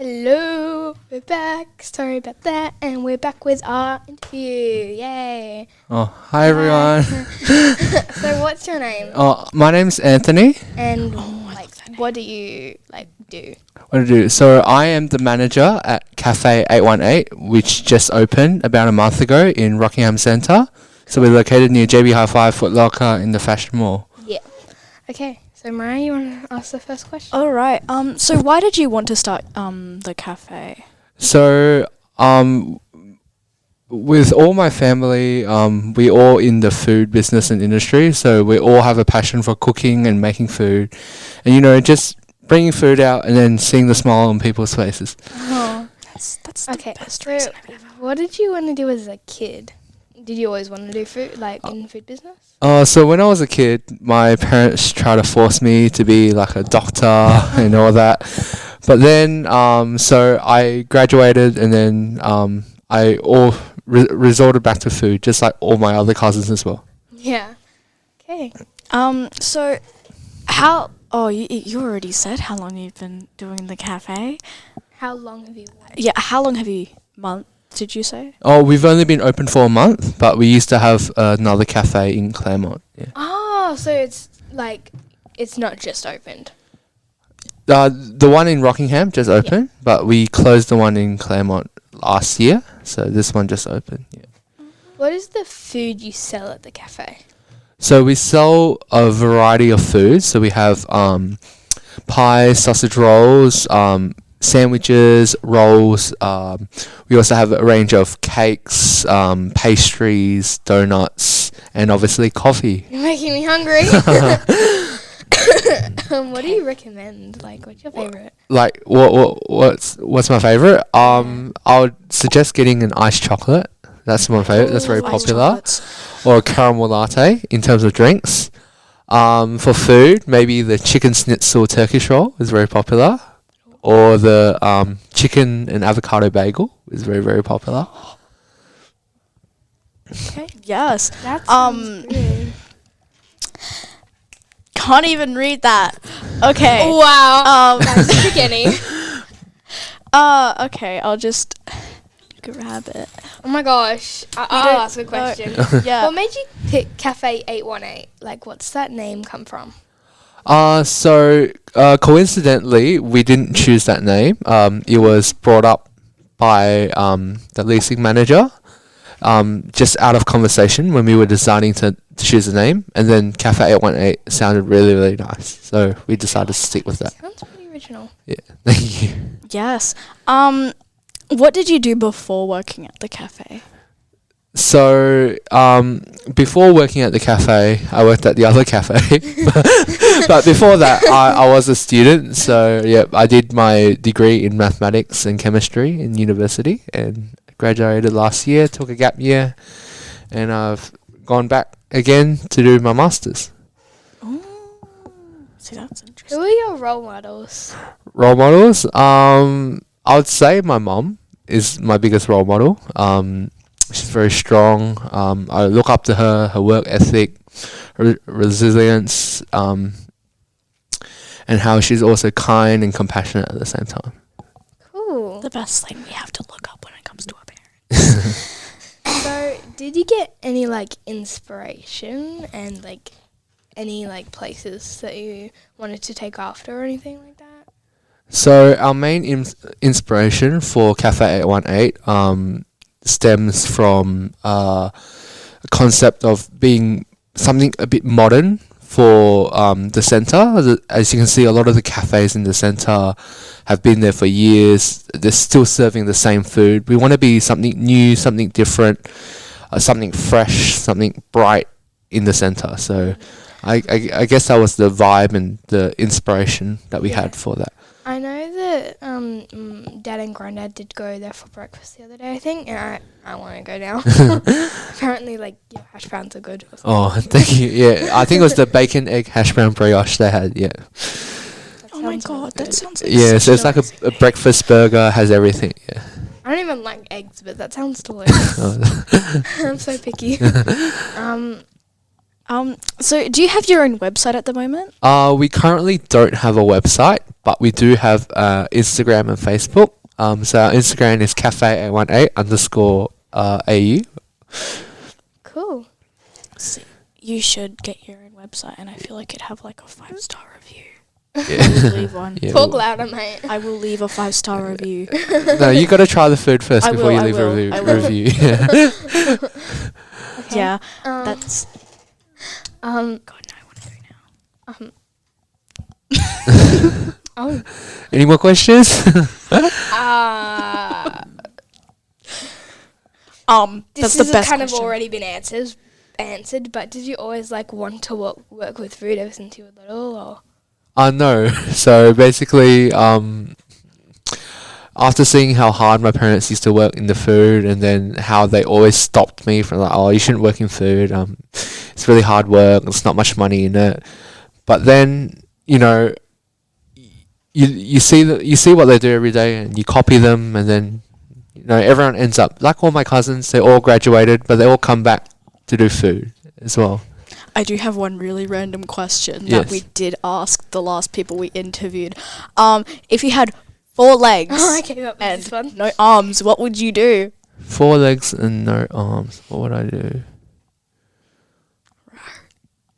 Hello, we're back. Sorry about that. And we're back with our interview. Yay. Oh, hi everyone. So what's your name? Oh, my name's Anthony. And what do you do? What do I do? So I am the manager at Cafe 818, which just opened about a month ago in Rockingham Centre. So we're located near JB Hi-Fi, Foot Locker in the Fashion Mall. Yeah. Okay. So Mariah, you want to ask the first question? All right. So why did you want to start the cafe? So with all my family, we all in the food business and industry. So we all have a passion for cooking and making food, and just bringing food out and then seeing the smile on people's faces. Oh. That's Okay. the best So reason I've ever. what did you want to do as a kid? Did you always want to do food, in food business? So when I was a kid, my parents tried to force me to be like a doctor and all that. But then, so I graduated and then I resorted back to food, just like all my other cousins as well. Yeah. Okay. So how? Oh, you already said how long you've been doing the cafe. How long have you worked? Yeah. How long have you? Month? Did you say? Oh, we've only been open for a month, but we used to have another cafe in Claremont. Yeah. Oh, so it's not just opened. The one in Rockingham just opened, but we closed the one in Claremont last year, so this one just opened. Yeah. What is the food you sell at the cafe? So we sell a variety of foods. So we have pies, sausage rolls, sandwiches, rolls. We also have a range of cakes, pastries, donuts, and obviously coffee. You're making me hungry. What do you recommend? What's your favorite? What's my favorite? I would suggest getting an iced chocolate. That's my favorite. That's very popular. Or a caramel latte in terms of drinks. For food, maybe the chicken schnitzel Turkish roll is very popular. Or the chicken and avocado bagel is very, very popular. Okay. Yes. That sounds good. Can't even read that. Okay. Wow. That's the beginning. Okay. I'll just grab it. Oh my gosh. I'll ask a question. Yeah. What made you pick Cafe 818? What's that name come from? Coincidentally, we didn't choose that name. It was brought up by the leasing manager, just out of conversation when we were deciding to choose a name, and then Cafe 818 sounded really, really nice, so we decided to stick with that. Sounds pretty original. Yeah, thank you. Yes. What did you do before working at the cafe? So, before working at the cafe, I worked at the other cafe. But before that, I was a student. So, yeah, I did my degree in mathematics and chemistry in university and graduated last year, took a gap year, and I've gone back again to do my master's. Oh, see, that's interesting. Who are your role models? Role models? I would say my mom is my biggest role model. She's very strong. I look up to her work ethic, her resilience, and how she's also kind and compassionate at the same time. Cool. The best thing we have to look up when it comes to a parent. So, did you get any inspiration and any places that you wanted to take after or anything like that? So our main inspiration for Cafe 818 stems from a concept of being something a bit modern for the centre. As you can see, a lot of the cafes in the centre have been there for years. They're still serving the same food. We want to be something new, something different, something fresh, something bright in the centre. So I guess that was the vibe and the inspiration that we had for that. I know that Dad and Granddad did go there for breakfast the other day, I think, and I want to go now. Apparently, your hash browns are good. Oh, thank you. Yeah, I think it was the bacon, egg, hash brown brioche they had, yeah. Oh my god, that sounds like Yeah, so it's such like a breakfast burger, has everything, yeah. I don't even like eggs, but that sounds delicious. I'm so picky. So do you have your own website at the moment? We currently don't have a website, but we do have Instagram and Facebook. So our Instagram is cafe818 underscore AU. Cool. So you should get your own website, and I feel like it'd have like a 5-star review. Yeah. I will leave one. Yeah, Talk well- louder, mate. I will leave a 5-star review. No, you got to try the food first I before will, you I leave will, a I will. review. Yeah. Okay. Yeah, That's that's. God, no, I want to go now. Oh. Any more questions? That's This the has best kind of question. already been answered, but did you always like want to work with food ever since you were little, or? No. So basically, after seeing how hard my parents used to work in the food, and then how they always stopped me from like, oh, you shouldn't work in food. It's really hard work. There's not much money in it. But then, you know, you see what they do every day, and you copy them, and then, you know, everyone ends up like all my cousins. They all graduated, but they all come back to do food as well. I do have one really random question Yes. that we did ask the last people we interviewed. If you had 4 legs Oh, I came up with and this one. no arms, what would you do? 4 legs and no arms. What would I do?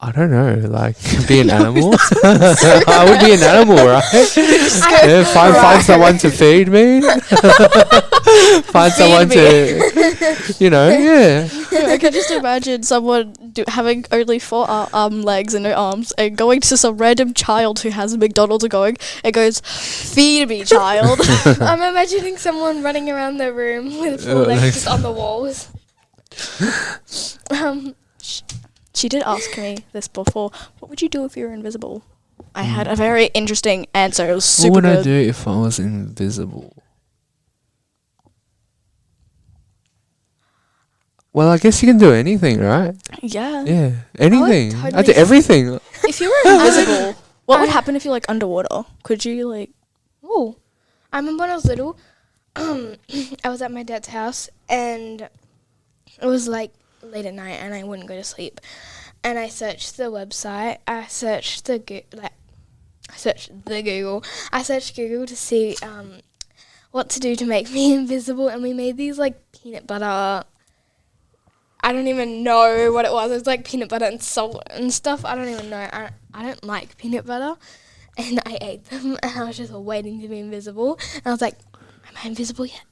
I don't know. Like, be an animal. I would be an animal, right? Yeah, find someone to feed me. Find someone to, you know, yeah. I can just imagine someone having only 4 legs and no arms and going to some random child who has a McDonald's and goes, feed me, child. I'm imagining someone running around the room with 4 legs just on the walls. She did ask me this before. What would you do if you were invisible? I had a very interesting answer. It was super What would good. I do if I was invisible? Well, I guess you can do anything, right? Yeah. Yeah, anything. I totally do everything. If you were invisible, what would happen if you're like underwater? Could you like? Oh, I remember when I was little, I was at my dad's house, and it was like late at night, and I wouldn't go to sleep. And I searched the website. I searched Google. I searched Google to see what to do to make me invisible, and we made these like peanut butter. I don't even know what it was. It was like peanut butter and salt and stuff. I don't even know. I don't like peanut butter. And I ate them, and I was just waiting to be invisible. And I was like, am I invisible yet?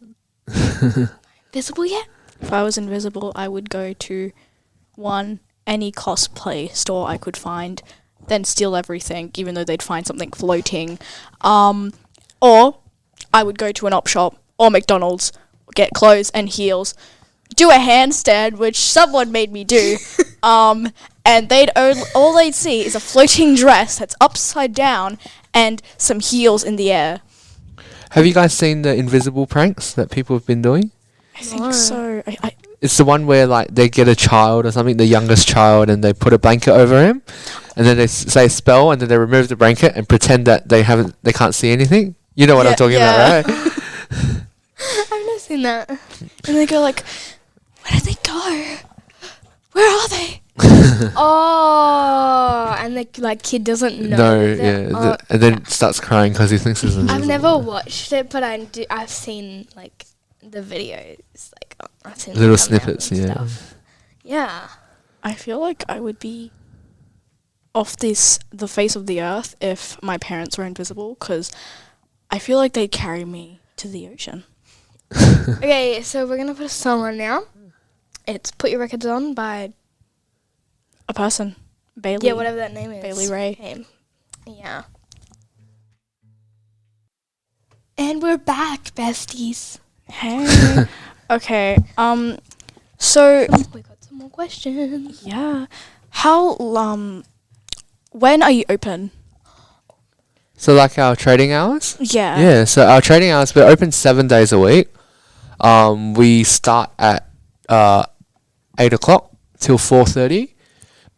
Invisible yet? If I was invisible, I would go to any cosplay store I could find, then steal everything, even though they'd find something floating. Or I would go to an op shop or McDonald's, get clothes and heels, do a handstand, which someone made me do, and all they'd see is a floating dress that's upside down and some heels in the air. Have you guys seen the invisible pranks that people have been doing? I think so. It's the one where like they get a child or something, the youngest child, and they put a blanket over him, and then they say a spell, and then they remove the blanket and pretend that they can't see anything. You know what I'm talking about, right? I've never seen that. And they go like, where did they go? Where are they? Oh, and the kid doesn't know. No, that- yeah, oh, and then starts crying because he thinks it's invisible. I've never watched it, but I've seen like the videos. Like I've seen Little the thumbnails snippets, and yeah. stuff. Yeah. I feel like I would be off the face of the earth if my parents were invisible, because I feel like they'd carry me to the ocean. Okay, so we're gonna put a song on now. It's "Put Your Records On" by A person. Bailey. yeah, whatever that name is. Bailey Ray. Okay. Yeah. And we're back, besties. Hey. Okay. So We got some more questions. yeah, how when are you open? So like our trading hours? Yeah. Yeah, so our trading hours, we're open 7 days a week. We start at 8 o'clock till 4:30,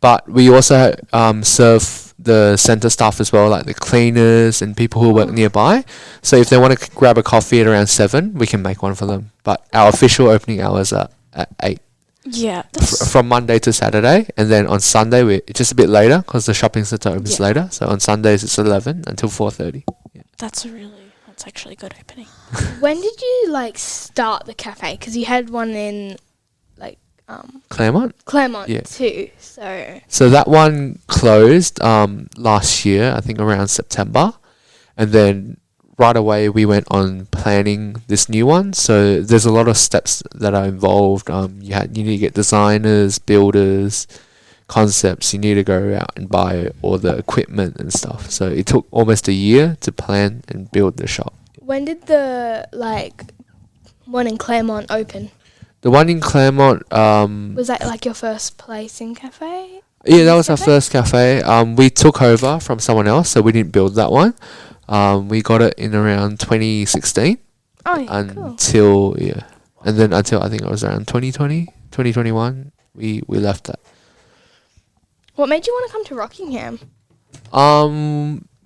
but we also serve the centre staff as well, like the cleaners and people who work nearby. So if they want to grab a coffee at around 7, we can make one for them. But our official opening hours are at 8. Yeah. from Monday to Saturday, and then on Sunday we're just a bit later because the shopping centre opens later. So on Sundays it's 11 until 4:30. That's actually a good opening. When did you like start the cafe? Because you had one in like Claremont. Claremont too. So that one closed last year, I think around September, and then right away we went on planning this new one. So there's a lot of steps that are involved. You need to get designers, builders, concepts. You need to go out and buy all the equipment and stuff. So it took almost a year to plan and build the shop. When did the one in Claremont open? The one in Claremont Was that like your first place in cafe? Yeah, that was our first cafe. We took over from someone else, so we didn't build that one. We got it in around 2016. Oh, yeah, until and then until I think it was around 2020, 2021, we left that. What made you want to come to Rockingham?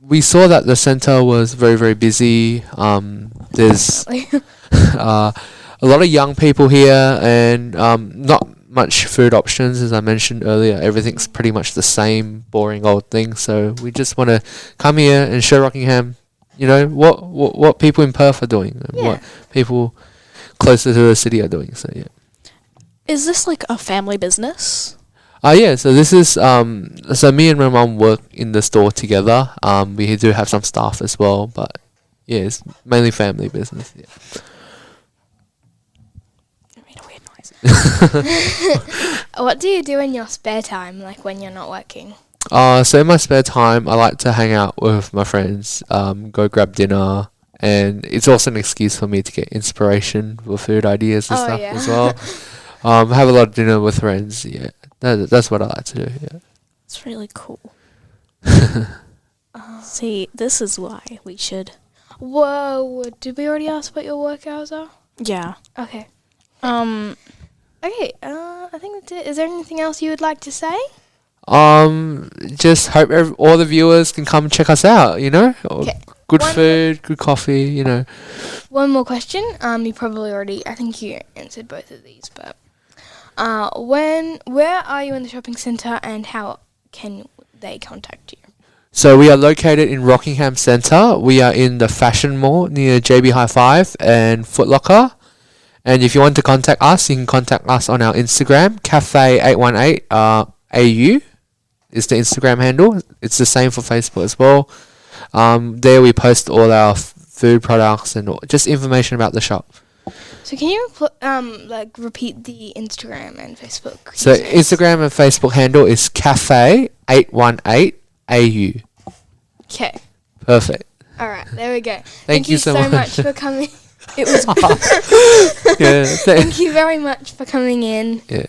We saw that the centre was very, very busy. There's a lot of young people here, and not much food options, as I mentioned earlier. Everything's pretty much the same boring old thing. So we just want to come here and show Rockingham, what people in Perth are doing, and what people closer to the city are doing. So yeah. Is this like a family business? So this is so me and my mum work in the store together. We do have some staff as well, but yeah, it's mainly family business. Yeah. What do you do in your spare time, like when you're not working? So in my spare time, I like to hang out with my friends, go grab dinner, and it's also an excuse for me to get inspiration for food ideas and stuff as well. Have a lot of dinner with friends. Yeah, that's what I like to do. Yeah, it's really cool. See, this is why we should. Whoa! Did we already ask what your work hours are? Yeah. Okay. Okay, I think that's it. Is there anything else you would like to say? Just hope all the viewers can come check us out, Okay. Good food, good coffee, One more question. You probably already, I think you answered both of these, but where are you in the shopping centre, and how can they contact you? So we are located in Rockingham Centre. We are in the Fashion Mall near JB Hi-Fi and Foot Locker. And if you want to contact us, you can contact us on our Instagram, Cafe818 AU is the Instagram handle. It's the same for Facebook as well. There we post all our food products and just information about the shop. So can you repeat the Instagram and Facebook? So Instagram and Facebook handle is Cafe818 AU. Okay. Perfect. All right, there we go. Thank you so much for coming. It was. Thank you very much for coming in. Yeah.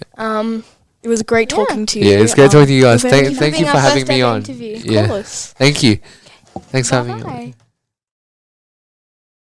It was great talking to you. Yeah, it's great talking to you guys. Thank Thank you for having me on. Interview. Yeah. Of course. Thank you. Thanks for having me on. Bye.